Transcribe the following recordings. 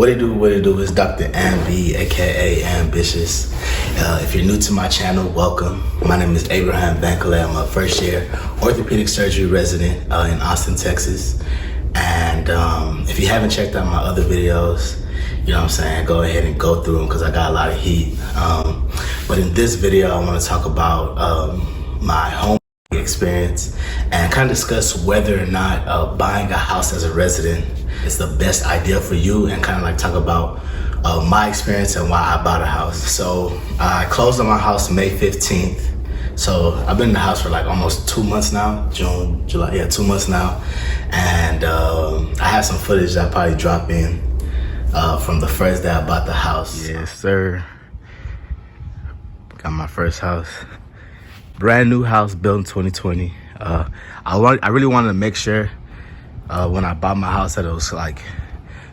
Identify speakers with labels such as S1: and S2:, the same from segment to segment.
S1: What it do is Dr. Ambi, aka Ambitious. If you're new to my channel, welcome. My name is Abraham Bankole. I'm a first year orthopedic surgery resident in Austin, Texas. And if you haven't checked out my other videos, you know what I'm saying, go ahead and go through them because I got a lot of heat. But in this video, I want to talk about my home experience and kind of discuss whether or not buying a house as a resident is the best idea for you, and kind of like talk about my experience and why I bought a house. So I closed on my house May 15th. So I've been in the house for like almost 2 months now, June, July, yeah, 2 months now. And I have some footage that I'll probably drop in from the first day I bought the house. Yes, sir. Got my first house. Brand new house built in 2020. I really wanted to make sure when I bought my house that it was like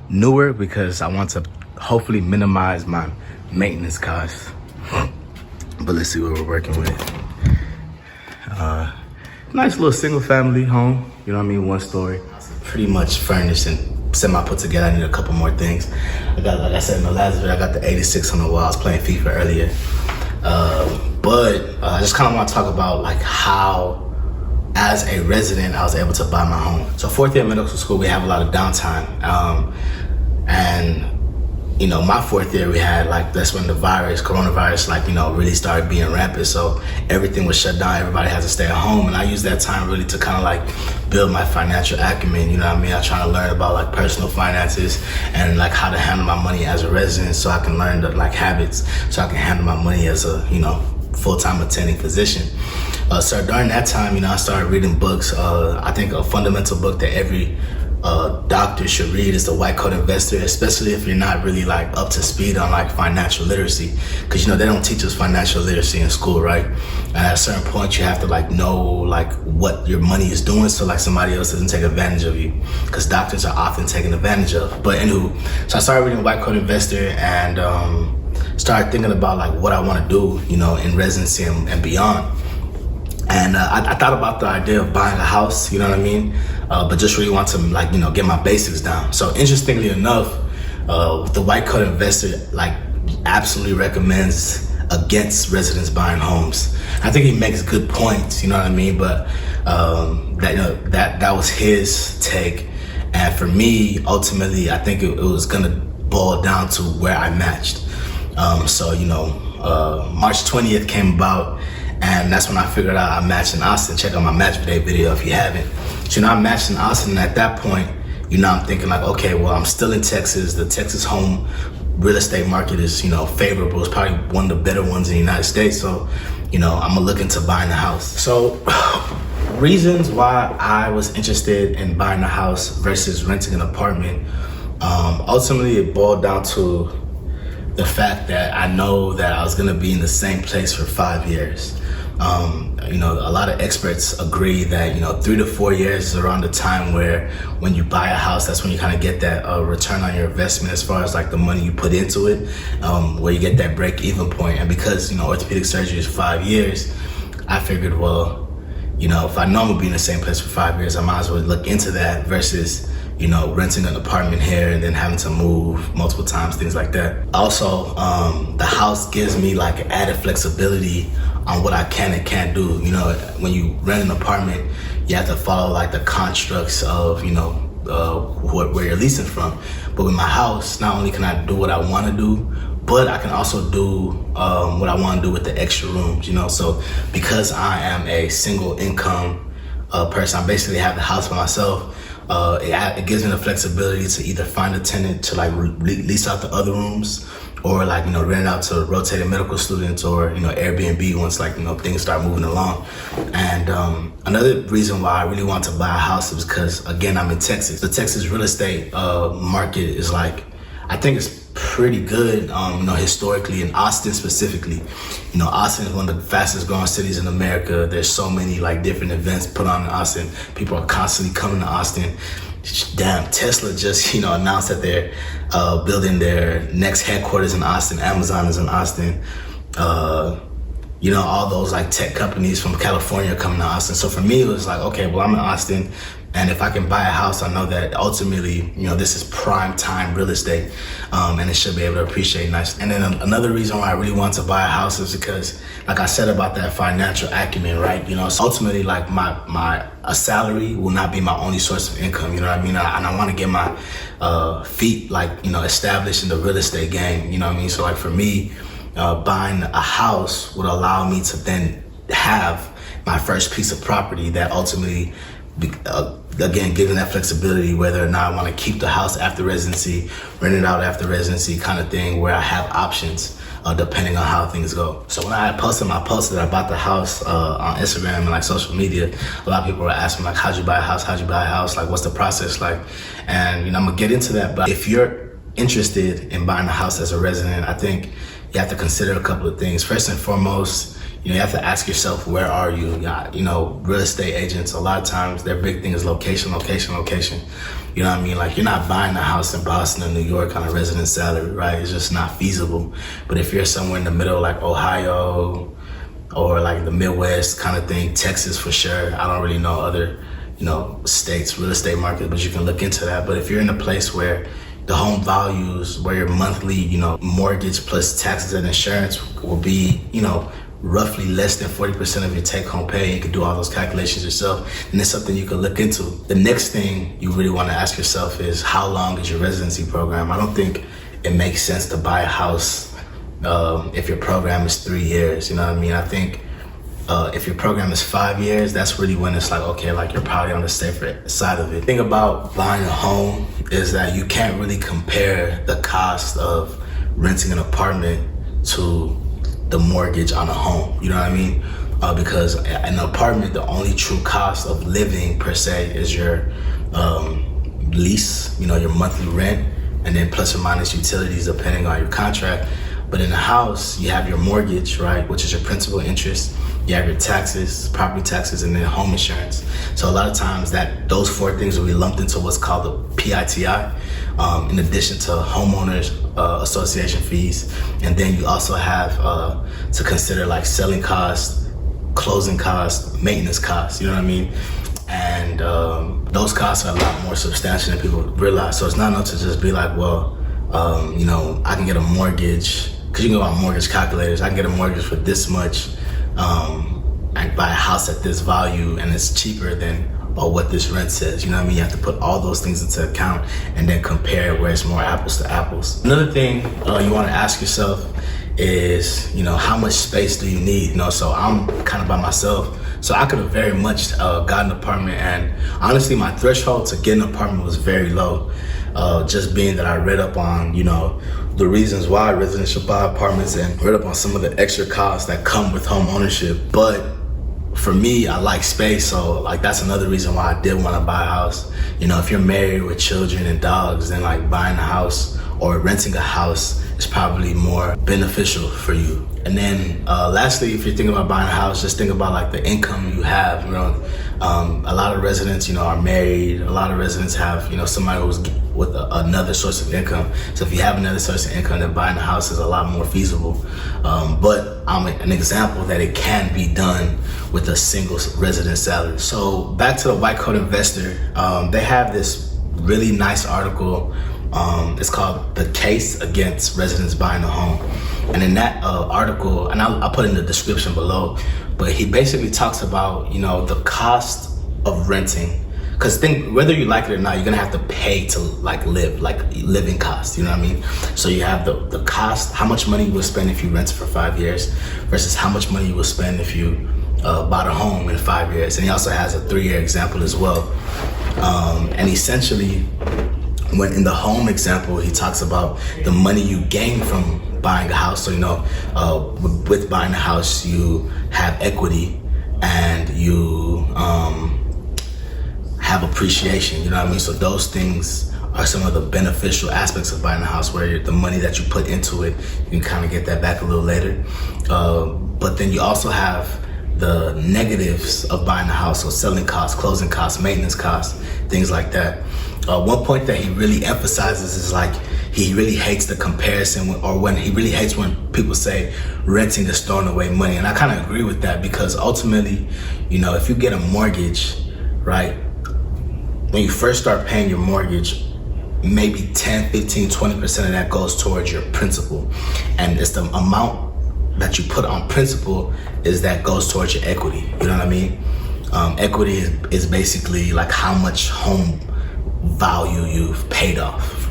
S1: newer, because I want to hopefully minimize my maintenance costs. But let's see what we're working with. Nice little single family home, you know what I mean, 1 story. Pretty much furnished and semi put together. I need a couple more things. I got, like I said in the last video, I got the 86 on the wall. I was playing FIFA earlier. But I just kind of want to talk about like how, as a resident, I was able to buy my home. So 4th year medical school, we have a lot of downtime. And you know, my 4th year, we had like, that's when the coronavirus, like, you know, really started being rampant. So everything was shut down. Everybody had to stay at home. And I used that time really to kind of like build my financial acumen. You know what I mean? I try to learn about like personal finances and like how to handle my money as a resident, so I can learn the like habits, so I can handle my money as a, you know, full-time attending physician. So during that time, you know, I started reading books. I think a fundamental book that every doctor should read is The White Coat Investor, especially if you're not really like up to speed on like financial literacy, because you know they don't teach us financial literacy in school, right? And at a certain point you have to like know like what your money is doing, so like somebody else doesn't take advantage of you, because doctors are often taken advantage of. But anywho, so I started reading White Coat Investor and started thinking about like what I want to do, you know, in residency and beyond. And I thought about the idea of buying a house, you know what I mean? But just really want to like, you know, get my basics down. So interestingly enough, the White Coat Investor like absolutely recommends against residents buying homes. I think he makes good points, you know what I mean? But that, you know, that was his take. And for me, ultimately, I think it was gonna boil down to where I matched. So, you know, March 20th came about, and that's when I figured out I matched in Austin. Check out my match day video if you haven't. So, you know, I matched in Austin, and at that point, you know, I'm thinking like, okay, well, I'm still in Texas. The Texas home real estate market is, you know, favorable. It's probably one of the better ones in the United States. So, you know, I'm gonna look into buying a house. So, reasons why I was interested in buying a house versus renting an apartment, ultimately it boiled down to the fact that I know that I was gonna be in the same place for 5 years. You know, a lot of experts agree that, you know, 3 to 4 years is around the time where when you buy a house, that's when you kind of get that return on your investment as far as like the money you put into it, where you get that break-even point. And because, you know, orthopedic surgery is 5 years, I figured, well, you know, if I know I'm gonna be in the same place for 5 years, I might as well look into that versus, you know, renting an apartment here and then having to move multiple times, things like that. Also, the house gives me like added flexibility on what I can and can't do. You know, when you rent an apartment, you have to follow like the constructs of, you know, where you're leasing from. But with my house, not only can I do what I want to do, but I can also do what I want to do with the extra rooms, you know. So because I am a single income person, I basically have the house by myself. It gives me the flexibility to either find a tenant to like lease out the other rooms, or like, you know, rent it out to rotating medical students, or, you know, Airbnb once like, you know, things start moving along. And another reason why I really want to buy a house is because, again, I'm in Texas. The Texas real estate market is like, I think it's pretty good, you know, historically, in Austin specifically. You know, Austin is one of the fastest growing cities in America. There's so many like different events put on in Austin. People are constantly coming to Austin. Damn, Tesla just, you know, announced that they're building their next headquarters in Austin. Amazon is in Austin. You know, all those like tech companies from California are coming to Austin. So for me, it was like, okay, well, I'm in Austin, And if I can buy a house, I know that ultimately, this is prime time real estate, and it should be able to appreciate nice. And then another reason why I really want to buy a house is because, like I said about that financial acumen, right? So ultimately, like a salary will not be my only source of income. You know what I mean? And I want to get my feet, established in the real estate game. You know what I mean? So like for me, buying a house would allow me to then have my first piece of property that ultimately, again, giving that flexibility, whether or not I want to keep the house after residency, rent it out after residency kind of thing, where I have options depending on how things go. So when I posted my post that I bought the house on Instagram and social media, a lot of people were asking how'd you buy a house? How'd you buy a house? What's the process like? And I'm gonna get into that, but if you're interested in buying a house as a resident, I think you have to consider a couple of things. First and foremost, you have to ask yourself, where are you? Real estate agents, a lot of times their big thing is location. You know what I mean? You're not buying a house in Boston or New York on a resident salary, right? It's just not feasible. But if you're somewhere in the middle, like Ohio or the Midwest kind of thing, Texas for sure. I don't really know other, states, real estate market, but you can look into that. But if you're in a place where the home values, where your monthly, mortgage plus taxes and insurance will be, roughly less than 40% of your take-home pay, you can do all those calculations yourself, and it's something you can look into. The next thing you really want to ask yourself is, how long is your residency program? I don't think it makes sense to buy a house if your program is 3 years. You know what I mean? I think if your program is 5 years, that's really when it's you're probably on the safer side of it. The thing about buying a home is that you can't really compare the cost of renting an apartment to the mortgage on a home, you know what I mean? Because an apartment, the only true cost of living per se is your lease, your monthly rent, and then plus or minus utilities depending on your contract. But in a house, you have your mortgage, right, which is your principal interest. You have your taxes, property taxes, and then home insurance. So a lot of times those four things will be lumped into what's called the PITI, in addition to homeowners association fees. And then you also have to consider selling costs, closing costs, maintenance costs, you know what I mean? And those costs are a lot more substantial than people realize. So it's not enough to just be I can get a mortgage, because you can go on mortgage calculators. I can get a mortgage for this much. I can buy a house at this value and it's cheaper than what this rent says. You know what I mean? You have to put all those things into account and then compare where it's more apples to apples. Another thing you want to ask yourself is, how much space do you need? So I'm kind of by myself. So I could have very much got an apartment, and honestly, my threshold to get an apartment was very low. Just being that I read up on, the reasons why residents should buy apartments and read up on some of the extra costs that come with home ownership. But for me, I like space, so that's another reason why I did want to buy a house. If you're married with children and dogs, then buying a house or renting a house is probably more beneficial for you. And then lastly, if you're thinking about buying a house, just think about the income you have. A lot of residents, are married. A lot of residents have, somebody who's with another source of income. So if you have another source of income, then buying a house is a lot more feasible. But I'm an example that it can be done with a single resident salary. So back to the White Coat Investor, they have this really nice article. It's called The Case Against Residents Buying a Home. And in that article, and I'll put in the description below, but he basically talks about, the cost of renting. Because whether you like it or not, you're gonna have to pay to live, living costs, you know what I mean? So you have the cost, how much money you will spend if you rent for 5 years versus how much money you will spend if you bought a home in 5 years. And he also has a 3-year example as well. And essentially, when in the home example, he talks about the money you gain from buying a house. So, with buying a house, you have equity and you have appreciation, you know what I mean? So those things are some of the beneficial aspects of buying a house, where the money that you put into it, you can kind of get that back a little later. But then you also have the negatives of buying a house, so selling costs, closing costs, maintenance costs, things like that. One point that he really emphasizes is he really hates the comparison, or when he really hates when people say renting is throwing away money. And I kind of agree with that, because ultimately, if you get a mortgage, right, when you first start paying your mortgage, maybe 10, 15, 20% of that goes towards your principal. And it's the amount that you put on principal is that goes towards your equity. You know what I mean? Equity is basically like how much home value you've paid off.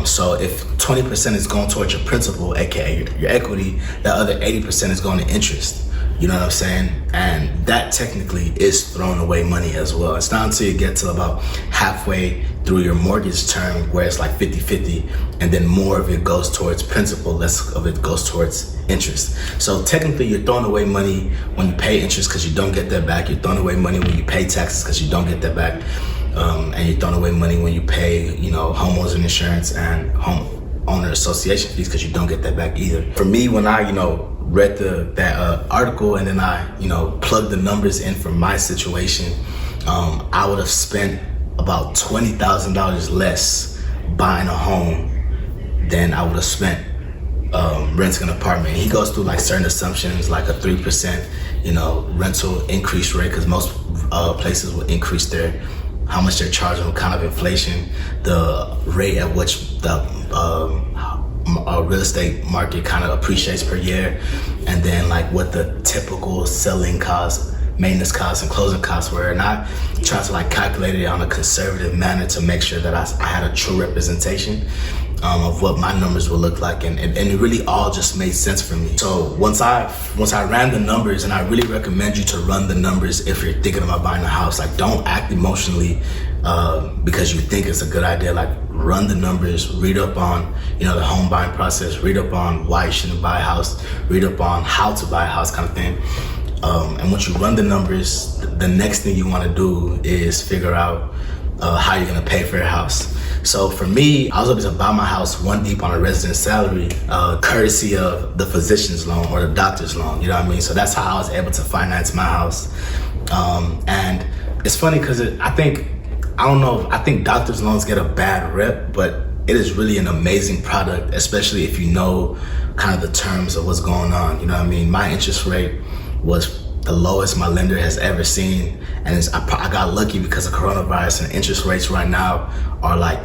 S1: So if 20% is going towards your principal, aka your equity, the other 80% is going to interest. You know what I'm saying? And that technically is throwing away money as well. It's not until you get to about halfway through your mortgage term where it's like 50-50, and then more of it goes towards principal, less of it goes towards interest. So technically you're throwing away money when you pay interest because you don't get that back. You're throwing away money when you pay taxes because you don't get that back. And you're throwing away money when you pay, homeowners insurance and homeowner association fees because you don't get that back either. For me, when I, read that article and then I, plugged the numbers in for my situation, I would have spent about $20,000 less buying a home than I would have spent renting an apartment. He goes through like certain assumptions, like a 3%, rental increase rate, because most places will increase how much they're charging with kind of inflation, the rate at which the real estate market kind of appreciates per year, and then like what the typical selling costs, maintenance costs, and closing costs were. And I tried to like calculate it on a conservative manner to make sure that I had a true representation of what my numbers would look like, and it really all just made sense for me. So once I ran the numbers, and I really recommend you to run the numbers if you're thinking about buying a house. Like, don't act emotionally because you think it's a good idea. Like, run the numbers, read up on the home buying process, read up on why you shouldn't buy a house, read up on how to buy a house, kind of thing. And once you run the numbers, the next thing you want to do is figure out how you're gonna pay for your house. So for me, I was able to buy my house one deep on a resident salary, courtesy of the physician's loan or the doctor's loan, you know what I mean? So that's how I was able to finance my house. And it's funny because I think doctor's loans get a bad rep, but it is really an amazing product, especially if you know kind of the terms of what's going on, you know what I mean? My interest rate was the lowest my lender has ever seen, and I got lucky because of coronavirus, and interest rates right now are like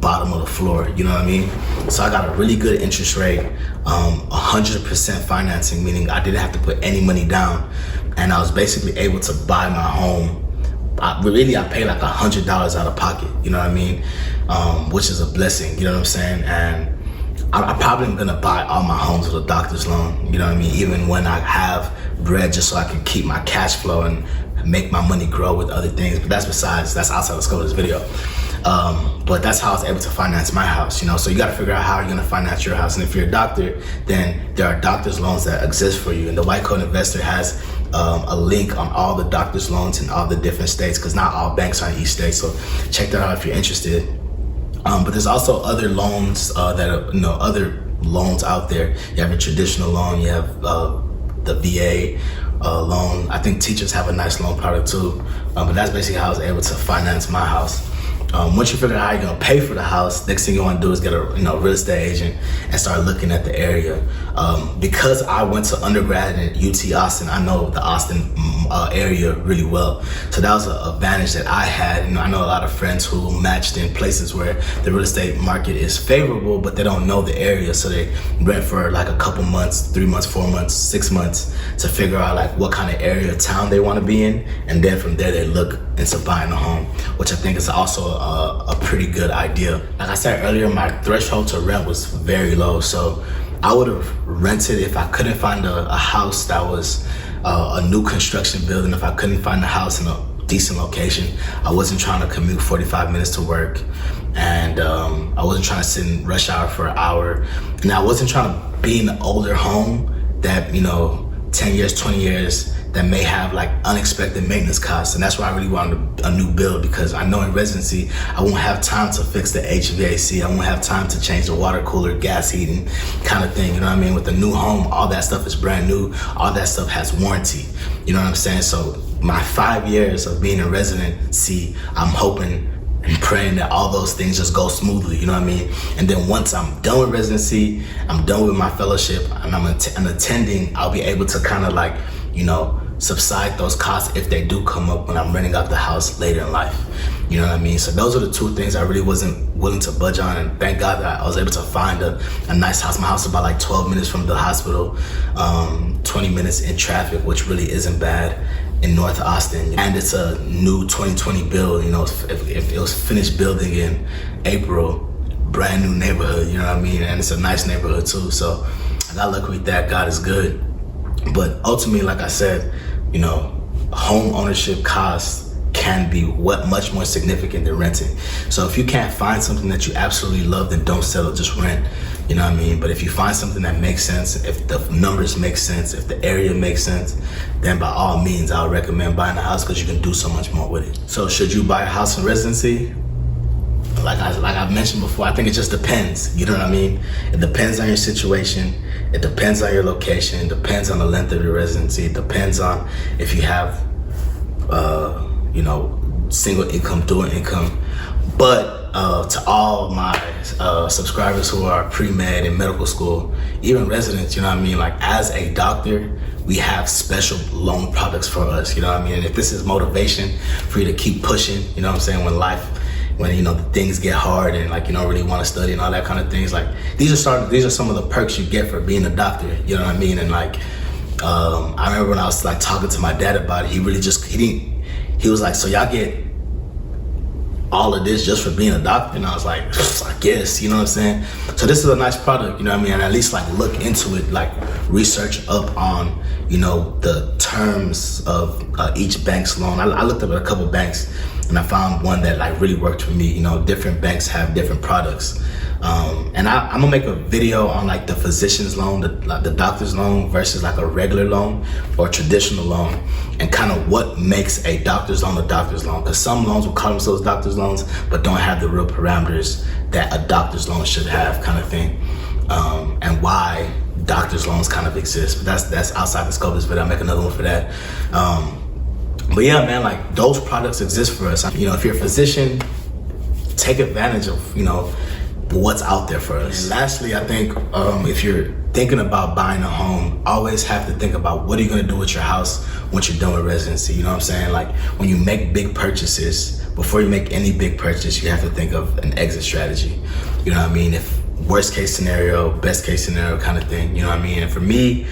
S1: bottom of the floor, you know what I mean? So I got a really good interest rate, 100% financing, meaning I didn't have to put any money down, and I was basically able to buy my home. I paid like $100 out of pocket, you know what I mean? Which is a blessing, you know what I'm saying? And I probably am gonna buy all my homes with a doctor's loan, you know what I mean? Even when I have bread, just so I can keep my cash flow and make my money grow with other things. But that's outside the scope of this video. But that's how I was able to finance my house, So you gotta figure out how you're gonna finance your house. And if you're a doctor, then there are doctor's loans that exist for you. And the White Coat Investor has a link on all the doctor's loans in all the different states, because not all banks are in each state. So check that out if you're interested. But there's also other loans that are, other loans out there. You have a traditional loan, you have the VA loan. I think teachers have a nice loan product too. But that's basically how I was able to finance my house. Once you figure out how you're gonna pay for the house, next thing you want to do is get a real estate agent and start looking at the area. Because I went to undergrad at UT Austin, I know the Austin area really well. So that was an advantage that I had. I know a lot of friends who matched in places where the real estate market is favorable, but they don't know the area. So they rent for like a couple months, 3 months, 4 months, 6 months to figure out like what kind of area of town they want to be in. And then from there they look into buying a home, which I think is also a pretty good idea. Like I said earlier, my threshold to rent was very low. So I would have rented if I couldn't find a house that was a new construction building, if I couldn't find a house in a decent location. I wasn't trying to commute 45 minutes to work, and I wasn't trying to sit in rush hour for an hour, and I wasn't trying to be in an older home that 10 years, 20 years, that may have like unexpected maintenance costs. And that's why I really wanted a new build, because I know in residency, I won't have time to fix the HVAC. I won't have time to change the water cooler, gas heating kind of thing. You know what I mean? With the new home, all that stuff is brand new. All that stuff has warranty. You know what I'm saying? So my 5 years of being in residency, I'm hoping and praying that all those things just go smoothly, you know what I mean? And then once I'm done with residency, I'm done with my fellowship, and I'm attending, I'll be able to kind of like, subside those costs if they do come up when I'm renting out the house later in life. You know what I mean? So those are the two things I really wasn't willing to budge on, and thank God that I was able to find a nice house. My house is about like 12 minutes from the hospital, 20 minutes in traffic, which really isn't bad in North Austin. And it's a new 2020 build, you know, if it was finished building in April, brand new neighborhood, you know what I mean? And it's a nice neighborhood too. So I got lucky with that. God is good. But ultimately, like I said, you know, home ownership costs can be much more significant than renting. So if you can't find something that you absolutely love, then don't settle, just rent. You know what I mean? But if you find something that makes sense, if the numbers make sense, if the area makes sense, then by all means, I would recommend buying a house because you can do so much more with it. So should you buy a house in residency? Like I've mentioned before, I think it just depends. You know what I mean? It depends on your situation. It depends on your location. It depends on the length of your residency. It depends on if you have you know, single income, dual income. But to all my subscribers who are pre-med in medical school, even residents, you know what I mean? Like as a doctor, we have special loan products for us, you know what I mean? And if this is motivation for you to keep pushing, you know what I'm saying, when you know things get hard and like you don't really want to study and all that kind of things, like these are some of the perks you get for being a doctor, you know what I mean? And like I remember when I was like talking to my dad about it, he was like, so y'all get all of this just for being a doctor? And I was like, I guess, you know what I'm saying? So this is a nice product, you know what I mean? And at least like look into it, like research up on, you know, the terms of each bank's loan. I looked up at a couple banks and I found one that like really worked for me. You know, different banks have different products. And I'm gonna make a video on like the physician's loan, the doctor's loan versus like a regular loan or traditional loan, and kind of what makes a doctor's loan a doctor's loan. Because some loans will call themselves doctor's loans, but don't have the real parameters that a doctor's loan should have, kind of thing. And why doctor's loans kind of exist. But that's outside the scope of this video. I'll make another one for that. But yeah, man, like those products exist for us. You know, if you're a physician, take advantage of, you know, what's out there for us. And lastly, I think if you're thinking about buying a home, always have to think about what are you gonna do with your house once you're done with residency. You know what I'm saying? Like when you make big purchases, before you make any big purchase, you have to think of an exit strategy. You know what I mean? If worst case scenario, best case scenario kind of thing, you know what I mean? And for me,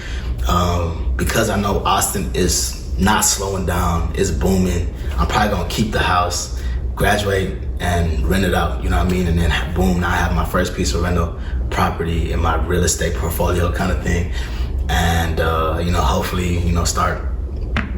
S1: because I know Austin is not slowing down, it's booming, I'm probably gonna keep the house, graduate and rent it out, you know what I mean? And then boom, now I have my first piece of rental property in my real estate portfolio kind of thing. And you know, hopefully, you know, start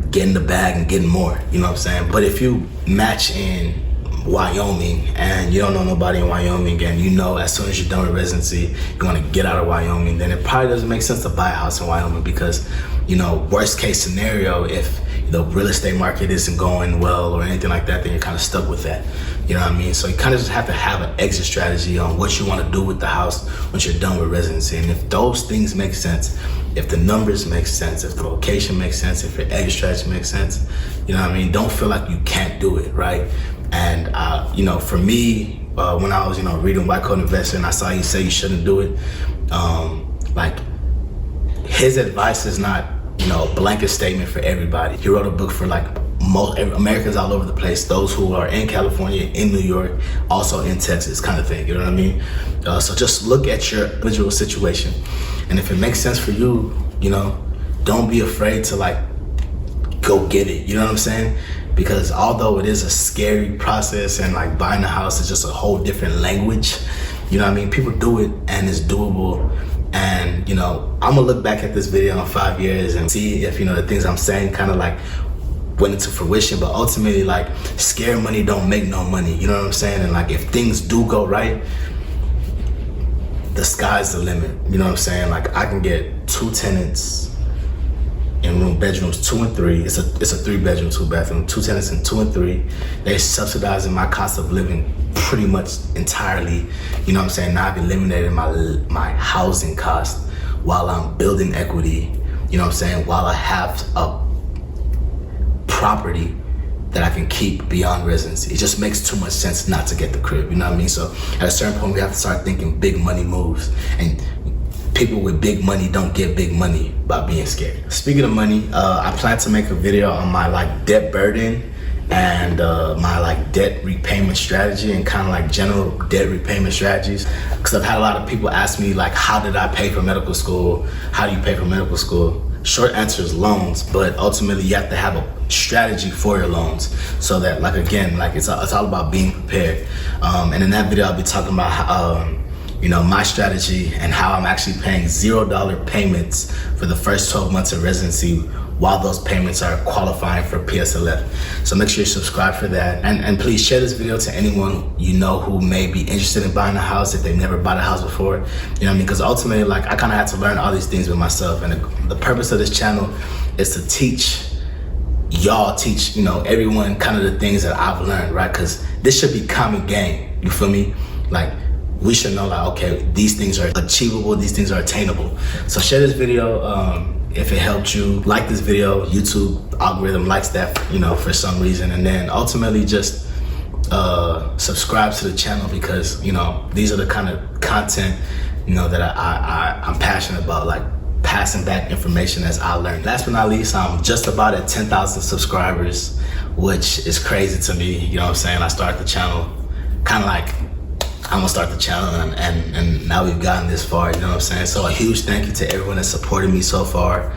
S1: getting the bag and getting more, you know what I'm saying? But if you match in Wyoming and you don't know nobody in Wyoming, and you know as soon as you're done with residency, you want to get out of Wyoming, then it probably doesn't make sense to buy a house in Wyoming because, you know, worst case scenario, if the real estate market isn't going well or anything like that, then you're kind of stuck with that. You know what I mean? So you kind of just have to have an exit strategy on what you want to do with the house once you're done with residency. And if those things make sense, if the numbers make sense, if the location makes sense, if your exit strategy makes sense, you know what I mean? Don't feel like you can't do it, right? And you know, for me, when I was, you know, reading White Coat Investor and I saw you say you shouldn't do it, like his advice is not, you know, a blanket statement for everybody. He wrote a book for like most Americans all over the place, those who are in California, in New York, also in Texas, kind of thing, you know what I mean? So just look at your individual situation. And if it makes sense for you, you know, don't be afraid to like go get it, you know what I'm saying? Because although it is a scary process and like buying a house is just a whole different language, you know what I mean? People do it and it's doable. And, you know, I'm gonna look back at this video in 5 years and see if, you know, the things I'm saying kind of like went into fruition. But ultimately, like, scare money don't make no money, you know what I'm saying? And like, if things do go right, the sky's the limit, you know what I'm saying? Like, I can get 2 tenants in bedrooms 2 and 3. It's a 3-bedroom, 2-bathroom, 2 tenants in 2 and 3. They're subsidizing my cost of living pretty much entirely, you know what I'm saying? Now I've eliminated my housing cost while I'm building equity, you know what I'm saying? While I have a property that I can keep beyond residency. It just makes too much sense not to get the crib, you know what I mean? So at a certain point, we have to start thinking big money moves. And people with big money don't get big money by being scared. Speaking of money, I plan to make a video on my like debt burden and my like debt repayment strategy and kind of like general debt repayment strategies. Because I've had a lot of people ask me like, how did I pay for medical school? How do you pay for medical school? Short answer is loans, but ultimately you have to have a strategy for your loans, so that like again, like it's all about being prepared. And in that video I'll be talking about how, you know, my strategy and how I'm actually paying $0 payments for the first 12 months of residency, while those payments are qualifying for PSLF. So make sure you subscribe for that, and please share this video to anyone you know who may be interested in buying a house if they've never bought a house before. You know what I mean? Because ultimately, like, I kind of had to learn all these things with myself, and the purpose of this channel is to teach y'all, you know, everyone kind of the things that I've learned, right? Because this should be common game, you feel me? Like, we should know, like, okay, these things are achievable, these things are attainable. So share this video if it helped you. Like this video, YouTube algorithm likes that, you know, for some reason. And then ultimately just subscribe to the channel, because, you know, these are the kind of content, you know, that I'm passionate about, like passing back information as I learned. Last but not least, I'm just about at 10,000 subscribers, which is crazy to me. You know what I'm saying? I started the channel kind of like, I'm gonna start the channel, and now we've gotten this far, you know what I'm saying? So a huge thank you to everyone that's supported me so far,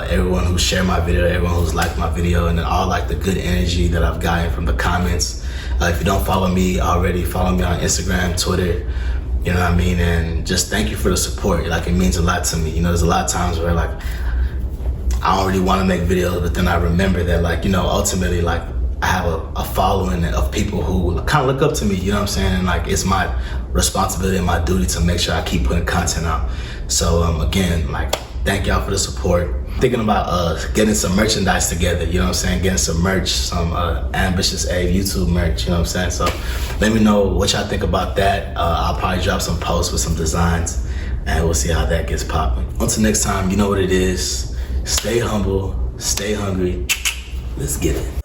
S1: everyone who shared my video, everyone who's liked my video, and then all like the good energy that I've gotten from the comments. If you don't follow me already, follow me on Instagram, Twitter, you know what I mean? And just thank you for the support. Like, it means a lot to me. You know, there's a lot of times where like, I don't really wanna make videos, but then I remember that, like, you know, ultimately, like, I have a following of people who kind of look up to me, you know what I'm saying? And like, it's my responsibility and my duty to make sure I keep putting content out. So again, like, thank y'all for the support. I'm thinking about getting some merchandise together, you know what I'm saying? Getting some merch, some Ambitious A YouTube merch, you know what I'm saying? So let me know what y'all think about that. I'll probably drop some posts with some designs, and we'll see how that gets popping. Until next time, you know what it is. Stay humble, stay hungry. Let's get it.